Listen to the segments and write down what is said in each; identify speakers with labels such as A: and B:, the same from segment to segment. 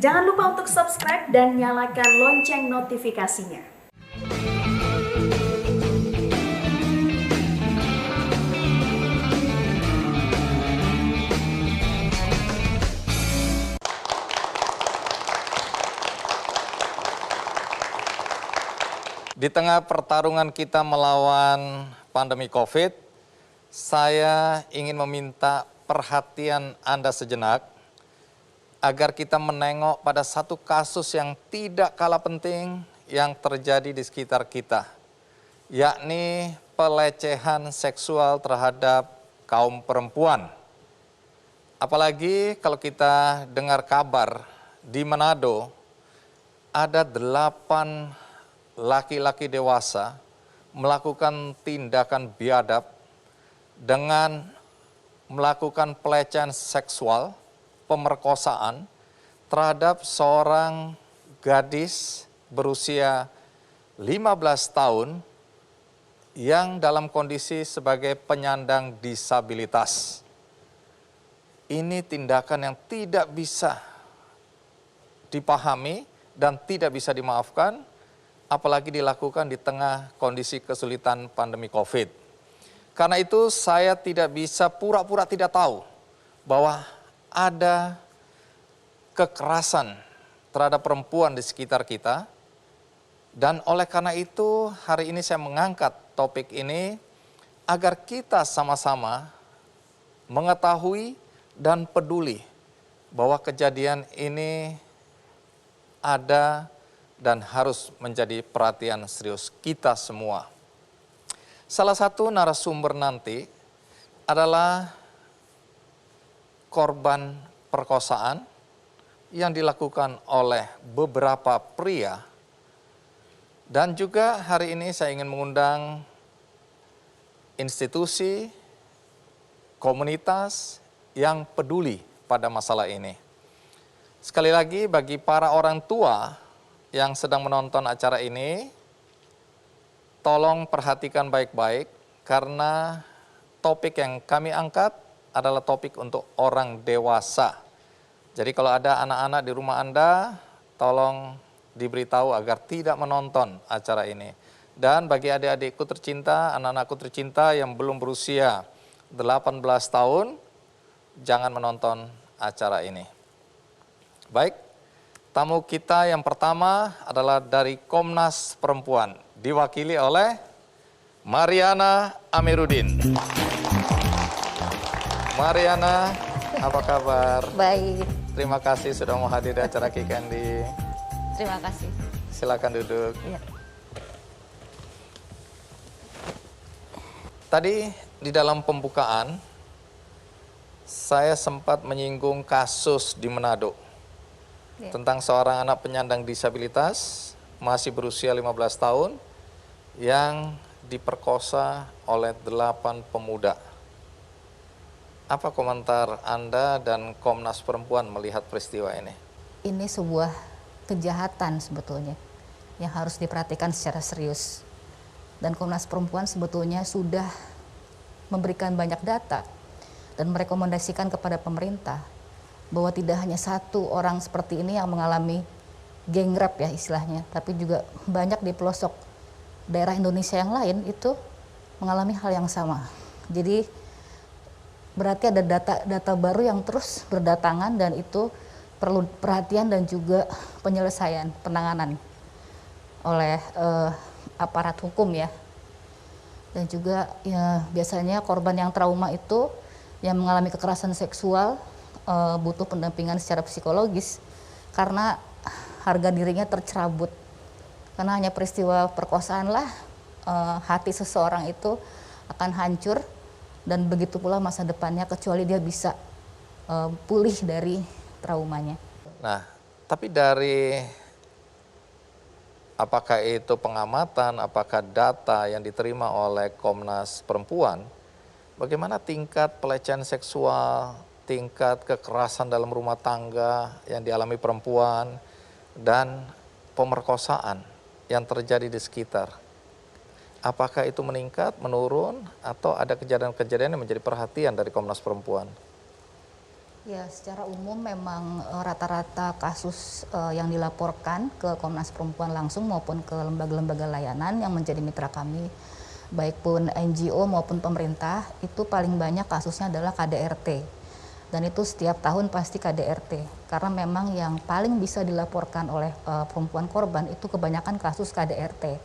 A: Jangan lupa untuk subscribe dan nyalakan lonceng notifikasinya.
B: Di tengah pertarungan kita melawan pandemi COVID, saya ingin meminta perhatian Anda sejenak agar kita menengok pada satu kasus yang tidak kalah penting yang terjadi di sekitar kita, yakni pelecehan seksual terhadap kaum perempuan. Apalagi kalau kita dengar kabar di Manado ada 8 laki-laki dewasa melakukan tindakan biadab dengan melakukan pelecehan seksual, pemerkosaan terhadap seorang gadis berusia 15 tahun yang dalam kondisi sebagai penyandang disabilitas. Ini tindakan yang tidak bisa dipahami dan tidak bisa dimaafkan, apalagi dilakukan di tengah kondisi kesulitan pandemi COVID. Karena itu saya tidak bisa pura-pura tidak tahu bahwa ada kekerasan terhadap perempuan di sekitar kita. Dan oleh karena itu hari ini saya mengangkat topik ini agar kita sama-sama mengetahui dan peduli bahwa kejadian ini ada dan harus menjadi perhatian serius kita semua. Salah satu narasumber nanti adalah korban perkosaan yang dilakukan oleh beberapa pria. Dan juga hari ini saya ingin mengundang institusi, komunitas yang peduli pada masalah ini. Sekali lagi bagi para orang tua yang sedang menonton acara ini, tolong perhatikan baik-baik karena topik yang kami angkat adalah topik untuk orang dewasa. Jadi kalau ada anak-anak di rumah Anda, tolong diberitahu agar tidak menonton acara ini. Dan bagi adik-adikku tercinta, anak-anakku tercinta yang belum berusia 18 tahun, jangan menonton acara ini. Baik. Tamu kita yang pertama adalah dari Komnas Perempuan, diwakili oleh Mariana Amiruddin. Mariana, apa kabar?
C: Baik.
B: Terima kasih sudah mau hadir di acara Kikendi.
C: Terima kasih.
B: Silakan duduk.
C: Ya.
B: Tadi di dalam pembukaan, saya sempat menyinggung kasus di Manado. Tentang seorang anak penyandang disabilitas masih berusia 15 tahun yang diperkosa oleh 8 pemuda. Apa komentar Anda dan Komnas Perempuan melihat peristiwa ini?
C: Ini sebuah kejahatan sebetulnya yang harus diperhatikan secara serius. Dan Komnas Perempuan sebetulnya sudah memberikan banyak data dan merekomendasikan kepada pemerintah bahwa tidak hanya satu orang seperti ini yang mengalami geng rap ya istilahnya, tapi juga banyak di pelosok daerah Indonesia yang lain itu mengalami hal yang sama. Jadi berarti ada data baru yang terus berdatangan dan itu perlu perhatian dan juga penyelesaian, penanganan oleh aparat hukum ya. Dan juga ya biasanya korban yang trauma itu yang mengalami kekerasan seksual butuh pendampingan secara psikologis karena harga dirinya tercerabut. Karena hanya peristiwa perkosaan lah hati seseorang itu akan hancur dan begitu pula masa depannya kecuali dia bisa pulih dari traumanya.
B: Nah, tapi dari apakah itu pengamatan, apakah data yang diterima oleh Komnas Perempuan, bagaimana tingkat pelecehan seksual, tingkat kekerasan dalam rumah tangga yang dialami perempuan, dan pemerkosaan yang terjadi di sekitar. Apakah itu meningkat, menurun, atau ada kejadian-kejadian yang menjadi perhatian dari Komnas Perempuan?
C: Ya, secara umum memang rata-rata kasus yang dilaporkan ke Komnas Perempuan langsung maupun ke lembaga-lembaga layanan yang menjadi mitra kami, baik pun NGO maupun pemerintah, itu paling banyak kasusnya adalah KDRT. Dan itu setiap tahun pasti KDRT, karena memang yang paling bisa dilaporkan oleh perempuan korban itu kebanyakan kasus KDRT.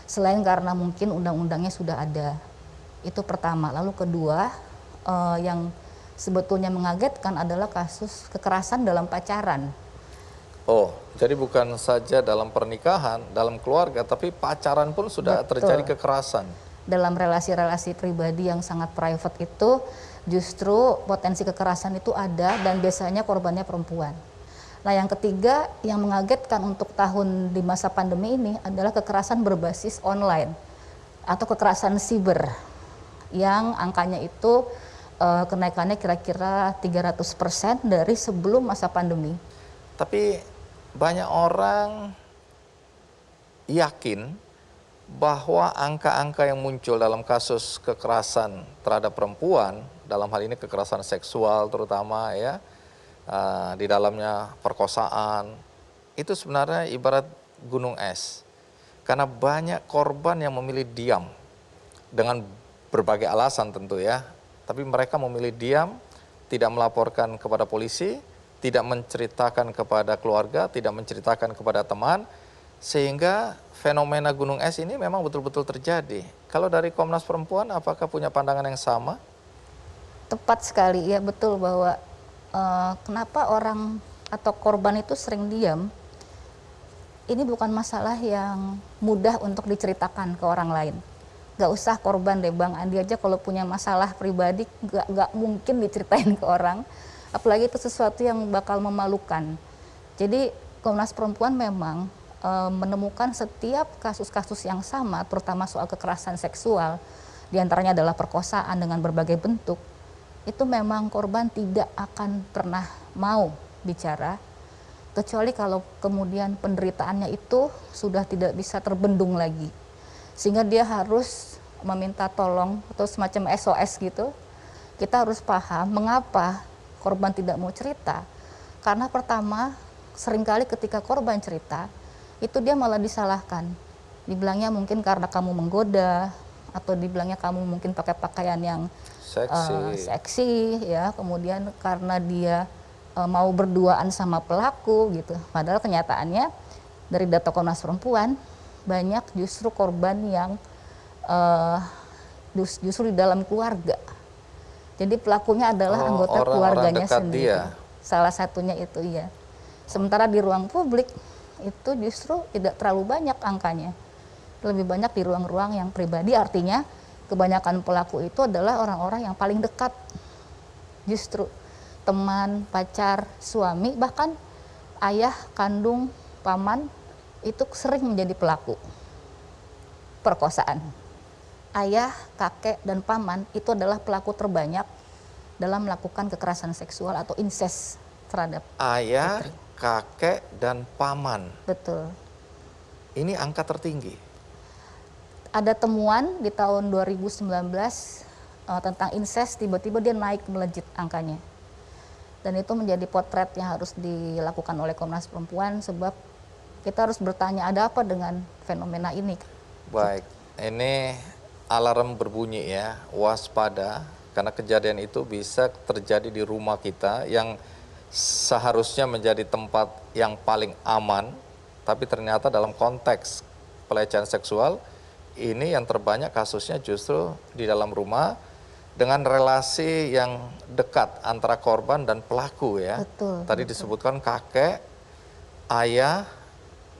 C: Selain karena mungkin undang-undangnya sudah ada, itu pertama. Lalu kedua, yang sebetulnya mengagetkan adalah kasus kekerasan dalam pacaran.
B: Oh, jadi bukan saja dalam pernikahan, dalam keluarga, tapi pacaran pun sudah
C: Betul.
B: terjadi kekerasan.
C: Dalam relasi-relasi pribadi yang sangat private itu justru potensi kekerasan itu ada dan biasanya korbannya perempuan. Nah, yang ketiga yang mengagetkan untuk tahun di masa pandemi ini adalah kekerasan berbasis online atau kekerasan siber yang angkanya itu kenaikannya kira-kira 300% dari sebelum masa pandemi.
B: Tapi banyak orang yakin bahwa angka-angka yang muncul dalam kasus kekerasan terhadap perempuan, dalam hal ini kekerasan seksual terutama ya, di dalamnya perkosaan, itu sebenarnya ibarat gunung es. Karena banyak korban yang memilih diam dengan berbagai alasan tentu ya. Tapi mereka memilih diam, tidak melaporkan kepada polisi, tidak menceritakan kepada keluarga, tidak menceritakan kepada teman, sehingga fenomena gunung es ini memang betul-betul terjadi. Kalau dari Komnas Perempuan, apakah punya pandangan yang sama?
C: Tepat sekali, ya betul bahwa kenapa orang atau korban itu sering diam, ini bukan masalah yang mudah untuk diceritakan ke orang lain. Gak usah korban deh, Bang Andi aja kalau punya masalah pribadi gak mungkin diceritain ke orang, apalagi itu sesuatu yang bakal memalukan. Jadi Komnas Perempuan memang menemukan setiap kasus-kasus yang sama, terutama soal kekerasan seksual, diantaranya adalah perkosaan dengan berbagai bentuk, itu memang korban tidak akan pernah mau bicara, kecuali kalau kemudian penderitaannya itu sudah tidak bisa terbendung lagi. Sehingga dia harus meminta tolong atau semacam SOS gitu. Kita harus paham mengapa korban tidak mau cerita. Karena pertama, seringkali ketika korban cerita, itu dia malah disalahkan. Dibilangnya mungkin karena kamu menggoda, atau dibilangnya kamu mungkin pakai pakaian yang seksi ya. Kemudian karena dia mau berduaan sama pelaku gitu. Padahal kenyataannya dari data Komnas Perempuan, banyak justru korban yang justru di dalam keluarga. Jadi pelakunya adalah anggota keluarganya sendiri. Dia. Salah satunya itu ya. Sementara di ruang publik itu justru tidak terlalu banyak angkanya. Lebih banyak di ruang-ruang yang pribadi, artinya kebanyakan pelaku itu adalah orang-orang yang paling dekat. Justru teman, pacar, suami, bahkan ayah kandung, paman, itu sering menjadi pelaku perkosaan. Ayah, kakek, dan paman itu adalah pelaku terbanyak dalam melakukan kekerasan seksual atau incest terhadap
B: ayah,
C: putri.
B: Kakek, dan paman.
C: Betul.
B: Ini angka tertinggi.
C: Ada temuan di tahun 2019 tentang incest, tiba-tiba dia naik melejit angkanya. Dan itu menjadi potret yang harus dilakukan oleh Komnas Perempuan, sebab kita harus bertanya ada apa dengan fenomena ini.
B: Baik, ini alarm berbunyi ya, waspada, karena kejadian itu bisa terjadi di rumah kita yang seharusnya menjadi tempat yang paling aman, tapi ternyata dalam konteks pelecehan seksual, ini yang terbanyak kasusnya justru di dalam rumah dengan relasi yang dekat antara korban dan pelaku ya.
C: Betul,
B: Tadi disebutkan kakek, ayah,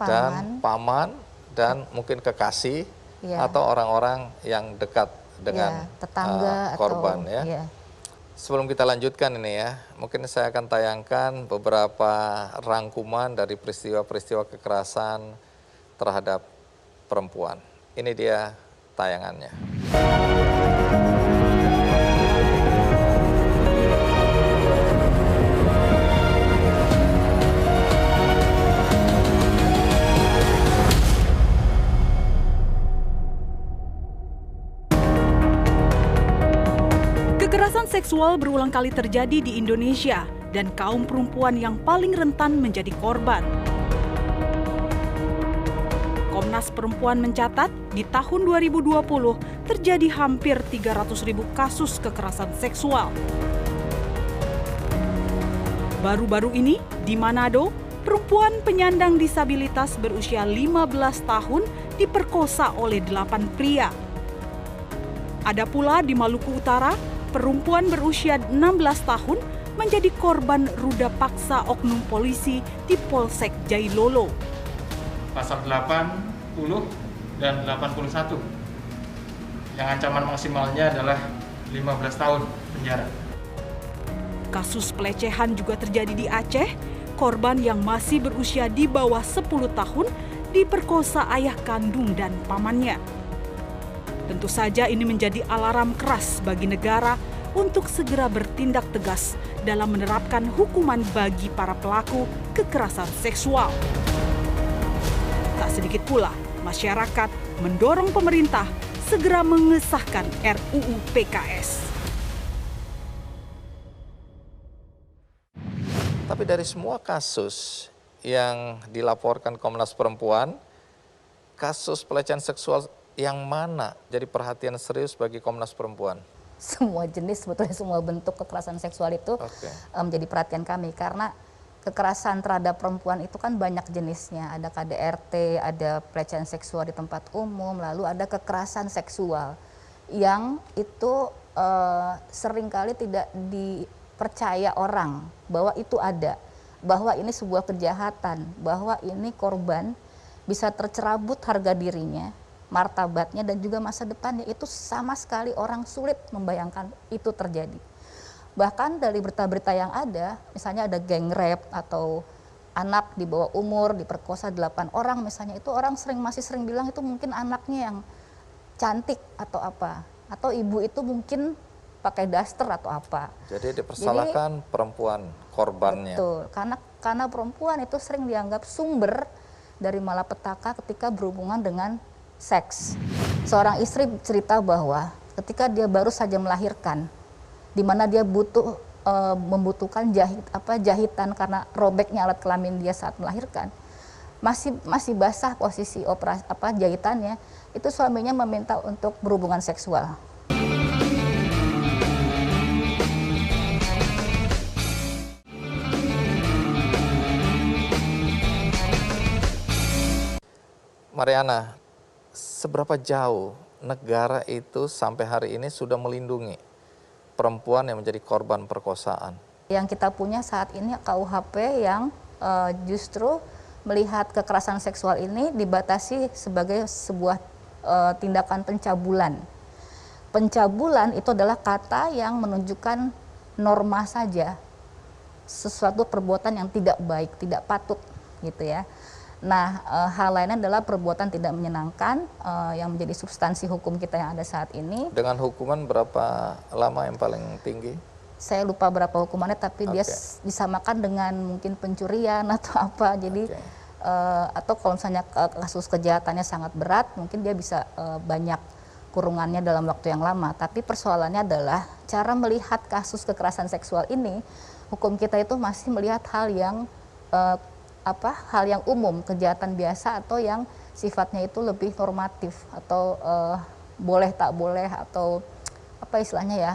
B: dan paman, dan mungkin kekasih ya, atau orang-orang yang dekat dengan
C: ya, tetangga
B: korban
C: atau,
B: ya.
C: Ya.
B: Sebelum kita lanjutkan ini ya, mungkin saya akan tayangkan beberapa rangkuman dari peristiwa-peristiwa kekerasan terhadap perempuan. Ini dia tayangannya.
D: Kekerasan seksual berulang kali terjadi di Indonesia. dan kaum perempuan yang paling rentan menjadi korban. Komnas Perempuan mencatat di tahun 2020 terjadi hampir 300.000 kasus kekerasan seksual. Baru-baru ini di Manado, perempuan penyandang disabilitas berusia 15 tahun diperkosa oleh 8 pria. Ada pula di Maluku Utara, perempuan berusia 16 tahun menjadi korban ruda paksa oknum polisi di Polsek Jailolo.
E: Pasal 80 dan 81 yang ancaman maksimalnya adalah 15 tahun penjara.
D: Kasus pelecehan juga terjadi di Aceh. Korban yang masih berusia di bawah 10 tahun diperkosa ayah kandung dan pamannya. Tentu saja ini menjadi alarm keras bagi negara untuk segera bertindak tegas dalam menerapkan hukuman bagi para pelaku kekerasan seksual. Tak sedikit pula masyarakat mendorong pemerintah segera mengesahkan RUU PKS.
B: Tapi dari semua kasus yang dilaporkan Komnas Perempuan, kasus pelecehan seksual yang mana jadi perhatian serius bagi Komnas Perempuan?
C: Semua jenis, sebetulnya semua bentuk kekerasan seksual itu menjadi perhatian kami. Karena kekerasan terhadap perempuan itu kan banyak jenisnya. Ada KDRT, ada pelecehan seksual di tempat umum, lalu ada kekerasan seksual yang itu seringkali tidak dipercaya orang bahwa itu ada, bahwa ini sebuah kejahatan, bahwa ini korban bisa tercerabut harga dirinya, martabatnya, dan juga masa depannya. Itu sama sekali orang sulit membayangkan itu terjadi. Bahkan dari berita-berita yang ada, misalnya ada geng rape atau anak di bawah umur diperkosa 8 orang misalnya, itu orang masih sering bilang itu mungkin anaknya yang cantik atau apa, atau ibu itu mungkin pakai daster atau apa.
B: Jadi dipersalahkan perempuan korbannya.
C: Betul, karena perempuan itu sering dianggap sumber dari malapetaka ketika berhubungan dengan seks. Seorang istri cerita bahwa ketika dia baru saja melahirkan, di mana dia membutuhkan jahitan karena robeknya alat kelamin dia saat melahirkan, masih basah posisi jahitannya, itu suaminya meminta untuk berhubungan seksual.
B: Mariana, seberapa jauh negara itu sampai hari ini sudah melindungi perempuan yang menjadi korban perkosaan?
C: Yang kita punya saat ini KUHP yang justru melihat kekerasan seksual ini dibatasi sebagai sebuah tindakan pencabulan. Pencabulan itu adalah kata yang menunjukkan norma saja, sesuatu perbuatan yang tidak baik, tidak patut gitu ya. Nah, hal lainnya adalah perbuatan tidak menyenangkan yang menjadi substansi hukum kita yang ada saat ini.
B: Dengan hukuman berapa lama yang paling tinggi?
C: Saya lupa berapa hukumannya, tapi dia disamakan dengan mungkin pencurian atau apa. Jadi atau kalau misalnya kasus kejahatannya sangat berat, mungkin dia bisa banyak kurungannya dalam waktu yang lama. Tapi persoalannya adalah cara melihat kasus kekerasan seksual ini, hukum kita itu masih melihat hal yang hal yang umum, kejahatan biasa atau yang sifatnya itu lebih normatif atau boleh tak boleh atau apa istilahnya ya,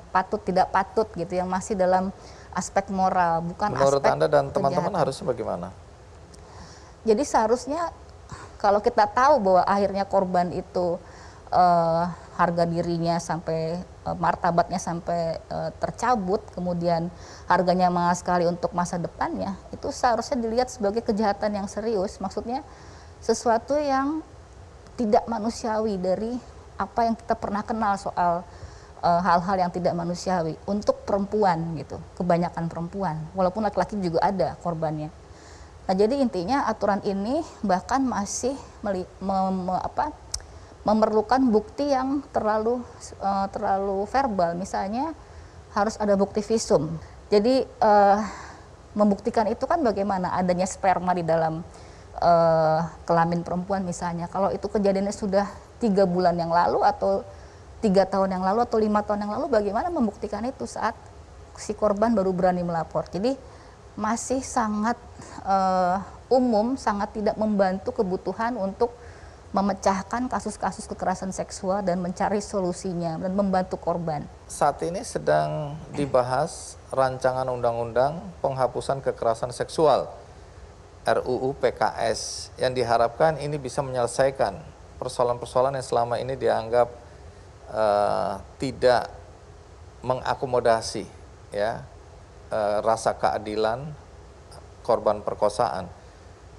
C: patut tidak patut gitu, yang masih dalam aspek moral, bukan
B: menurut
C: aspek
B: Anda dan teman-teman
C: kejahatan.
B: harusnya bagaimana?
C: Jadi seharusnya kalau kita tahu bahwa akhirnya korban itu harga dirinya sampai martabatnya sampai tercabut, kemudian harganya mahal sekali untuk masa depannya, itu seharusnya dilihat sebagai kejahatan yang serius. Maksudnya sesuatu yang tidak manusiawi dari apa yang kita pernah kenal soal hal-hal yang tidak manusiawi untuk perempuan gitu, kebanyakan perempuan, walaupun laki-laki juga ada korbannya. Nah, jadi intinya aturan ini bahkan masih memerlukan bukti yang terlalu verbal. Misalnya harus ada bukti visum. Jadi membuktikan itu kan bagaimana adanya sperma di dalam kelamin perempuan misalnya. Kalau itu kejadiannya sudah 3 bulan yang lalu atau 3 tahun yang lalu atau 5 tahun yang lalu, bagaimana membuktikan itu saat si korban baru berani melapor. Jadi masih sangat umum, sangat tidak membantu kebutuhan untuk memecahkan kasus-kasus kekerasan seksual dan mencari solusinya dan membantu korban.
B: Saat ini sedang dibahas rancangan undang-undang penghapusan kekerasan seksual RUU PKS yang diharapkan ini bisa menyelesaikan persoalan-persoalan yang selama ini dianggap tidak mengakomodasi ya rasa keadilan korban perkosaan.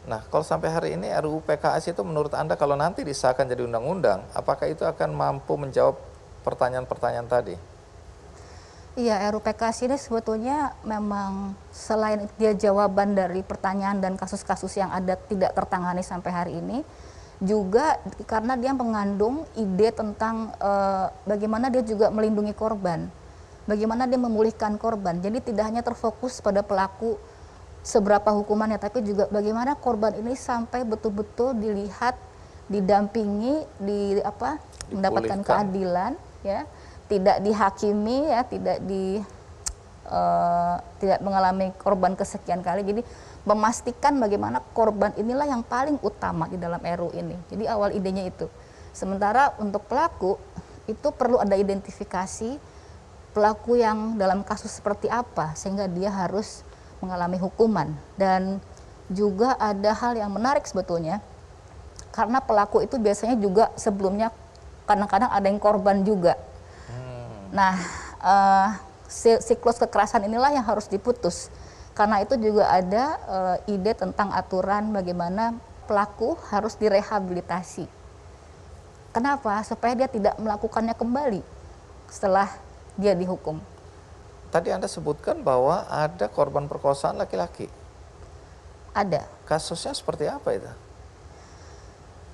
B: Nah, kalau sampai hari ini RUU PKS itu menurut Anda kalau nanti disahkan jadi undang-undang, apakah itu akan mampu menjawab pertanyaan-pertanyaan tadi?
C: Iya, RUU PKS ini sebetulnya memang selain dia jawaban dari pertanyaan dan kasus-kasus yang ada tidak tertangani sampai hari ini, juga karena dia mengandung ide tentang bagaimana dia juga melindungi korban, bagaimana dia memulihkan korban. Jadi tidak hanya terfokus pada pelaku seberapa hukumannya, tapi juga bagaimana korban ini sampai betul-betul dilihat, didampingi, mendapatkan keadilan, ya, tidak dihakimi, ya, tidak mengalami korban kesekian kali. Jadi memastikan bagaimana korban inilah yang paling utama di dalam RUU ini. Jadi awal idenya itu. Sementara untuk pelaku itu perlu ada identifikasi pelaku yang dalam kasus seperti apa sehingga dia harus mengalami hukuman. Dan juga ada hal yang menarik sebetulnya, karena pelaku itu biasanya juga sebelumnya kadang-kadang ada yang korban juga. Nah, siklus kekerasan inilah yang harus diputus. Karena itu juga ada ide tentang aturan bagaimana pelaku harus direhabilitasi. Kenapa? Supaya dia tidak melakukannya kembali setelah dia dihukum.
B: Tadi Anda sebutkan bahwa ada korban perkosaan laki-laki.
C: Ada.
B: Kasusnya seperti apa itu?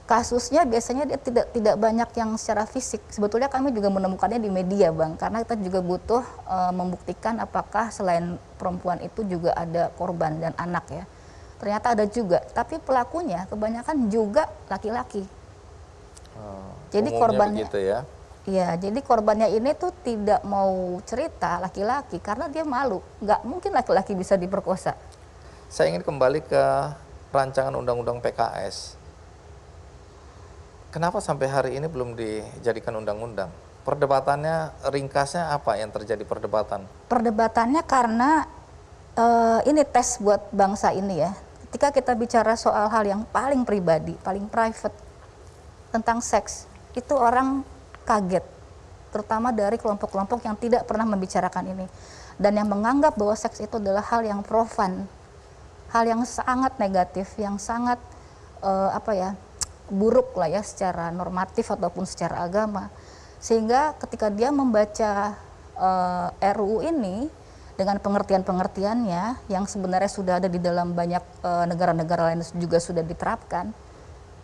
C: Kasusnya biasanya dia tidak banyak yang secara fisik. Sebetulnya kami juga menemukannya di media, Bang, karena kita juga butuh membuktikan apakah selain perempuan itu juga ada korban dan anak, ya. Ternyata ada juga, tapi pelakunya kebanyakan juga laki-laki. Jadi korbannya
B: begitu ya.
C: Iya, jadi korbannya ini tuh tidak mau cerita laki-laki karena dia malu. Nggak mungkin laki-laki bisa diperkosa.
B: Saya ingin kembali ke rancangan undang-undang PKS. Kenapa sampai hari ini belum dijadikan undang-undang? Perdebatannya, ringkasnya apa yang terjadi perdebatan?
C: Perdebatannya karena ini tes buat bangsa ini, ya. Ketika kita bicara soal hal yang paling pribadi, paling private, tentang seks, itu orang kaget, terutama dari kelompok-kelompok yang tidak pernah membicarakan ini dan yang menganggap bahwa seks itu adalah hal yang profan, hal yang sangat negatif, yang sangat buruk lah ya secara normatif ataupun secara agama. Sehingga ketika dia membaca RUU ini dengan pengertian-pengertiannya yang sebenarnya sudah ada di dalam banyak negara-negara lain juga sudah diterapkan,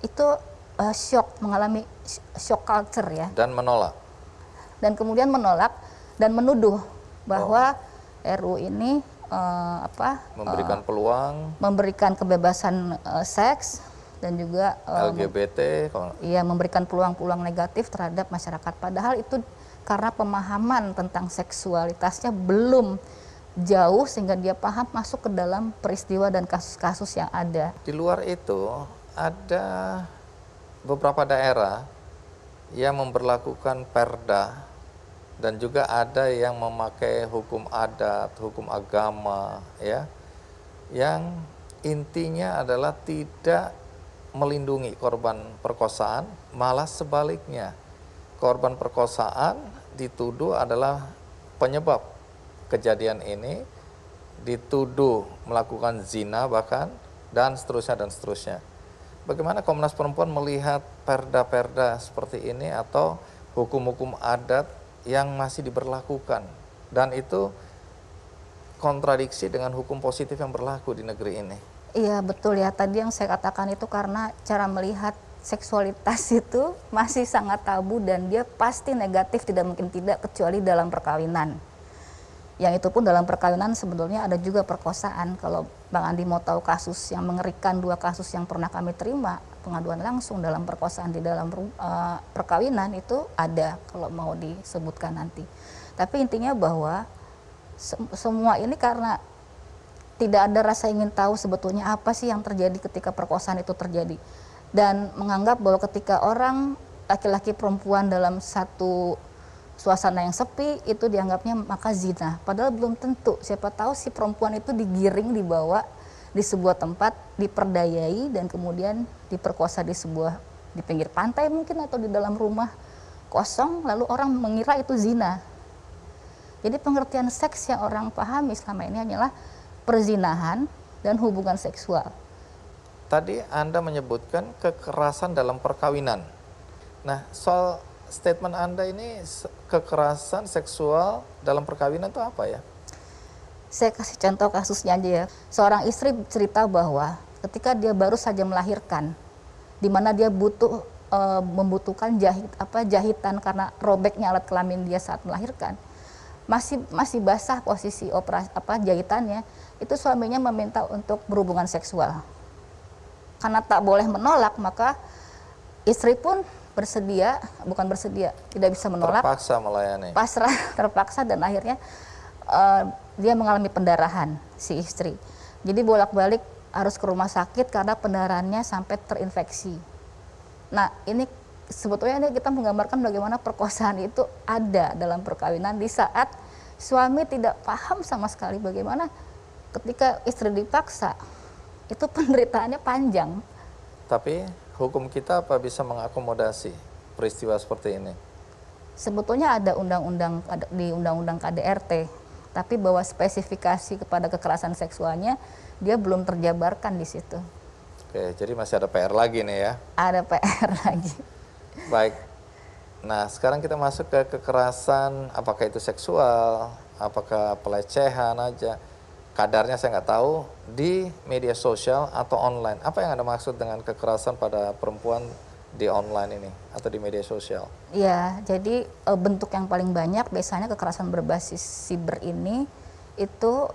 C: itu shock, mengalami shock culture, ya.
B: Dan menolak.
C: Dan kemudian menolak dan menuduh bahwa RUU ini
B: memberikan peluang,
C: memberikan kebebasan seks dan juga
B: LGBT,
C: memberikan peluang-peluang negatif terhadap masyarakat. Padahal itu karena pemahaman tentang seksualitasnya belum jauh sehingga dia paham masuk ke dalam peristiwa dan kasus-kasus yang ada.
B: Di luar itu ada beberapa daerah yang memberlakukan perda dan juga ada yang memakai hukum adat, hukum agama, ya, yang intinya adalah tidak melindungi korban perkosaan, malah sebaliknya korban perkosaan dituduh adalah penyebab kejadian ini, dituduh melakukan zina bahkan, dan seterusnya dan seterusnya. Bagaimana Komnas Perempuan melihat perda-perda seperti ini atau hukum-hukum adat yang masih diberlakukan dan itu kontradiksi dengan hukum positif yang berlaku di negeri ini?
C: Iya, betul, ya. Tadi yang saya katakan itu karena cara melihat seksualitas itu masih sangat tabu dan dia pasti negatif, tidak mungkin tidak, kecuali dalam perkawinan. Yang itu pun dalam perkawinan sebetulnya ada juga perkosaan. Kalau Bang Andi mau tahu kasus yang mengerikan, 2 kasus yang pernah kami terima pengaduan langsung dalam perkosaan di dalam perkawinan itu ada, kalau mau disebutkan nanti. Tapi intinya bahwa Semua ini karena tidak ada rasa ingin tahu sebetulnya apa sih yang terjadi ketika perkosaan itu terjadi. Dan menganggap bahwa ketika orang laki-laki perempuan dalam satu suasana yang sepi itu dianggapnya maka zina. Padahal belum tentu. Siapa tahu si perempuan itu digiring, dibawa di sebuah tempat, diperdayai dan kemudian diperkosa di pinggir pantai mungkin atau di dalam rumah kosong, lalu orang mengira itu zina. Jadi pengertian seks yang orang pahami selama ini hanyalah perzinahan dan hubungan seksual.
B: Tadi Anda menyebutkan kekerasan dalam perkawinan. Nah, soal statement Anda ini kekerasan seksual dalam perkawinan itu apa ya?
C: Saya kasih contoh kasusnya aja ya. Seorang istri cerita bahwa ketika dia baru saja melahirkan, di mana dia membutuhkan jahitan karena robeknya alat kelamin dia saat melahirkan, masih basah posisi jahitannya, itu suaminya meminta untuk berhubungan seksual. Karena tak boleh menolak, maka istri pun tidak bisa menolak.
B: Terpaksa melayani.
C: Pasrah, terpaksa, dan akhirnya dia mengalami pendarahan, si istri. Jadi bolak-balik harus ke rumah sakit karena pendarahannya sampai terinfeksi. Nah, ini sebetulnya kita menggambarkan bagaimana perkosaan itu ada dalam perkawinan di saat suami tidak paham sama sekali bagaimana ketika istri dipaksa, itu penderitaannya panjang.
B: Tapi hukum kita apa bisa mengakomodasi peristiwa seperti ini?
C: Sebetulnya ada di undang-undang KDRT, tapi bahwa spesifikasi kepada kekerasan seksualnya dia belum terjabarkan di situ.
B: Oke, jadi masih ada PR lagi nih ya?
C: Ada PR lagi.
B: Baik. Nah, sekarang kita masuk ke kekerasan, apakah itu seksual, apakah pelecehan aja. Kadarnya saya nggak tahu, di media sosial atau online. Apa yang Anda maksud dengan kekerasan pada perempuan di online ini atau di media sosial?
C: Ya, jadi bentuk yang paling banyak biasanya kekerasan berbasis siber ini itu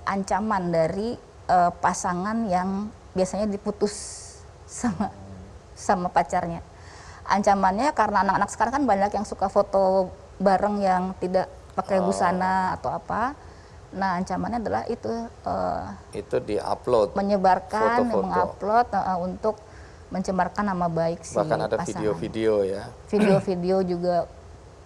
C: ancaman dari pasangan yang biasanya diputus sama pacarnya. Ancamannya karena anak-anak sekarang kan banyak yang suka foto bareng yang tidak pakai busana atau apa. Nah, ancamannya adalah itu
B: di-upload,
C: menyebarkan, mengupload untuk mencemarkan nama baik si pasangan.
B: Bahkan ada video-video ya.
C: Video-video juga,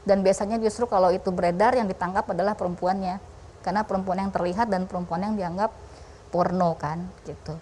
C: dan biasanya justru kalau itu beredar yang ditangkap adalah perempuannya, karena perempuan yang terlihat dan perempuan yang dianggap porno kan, gitu.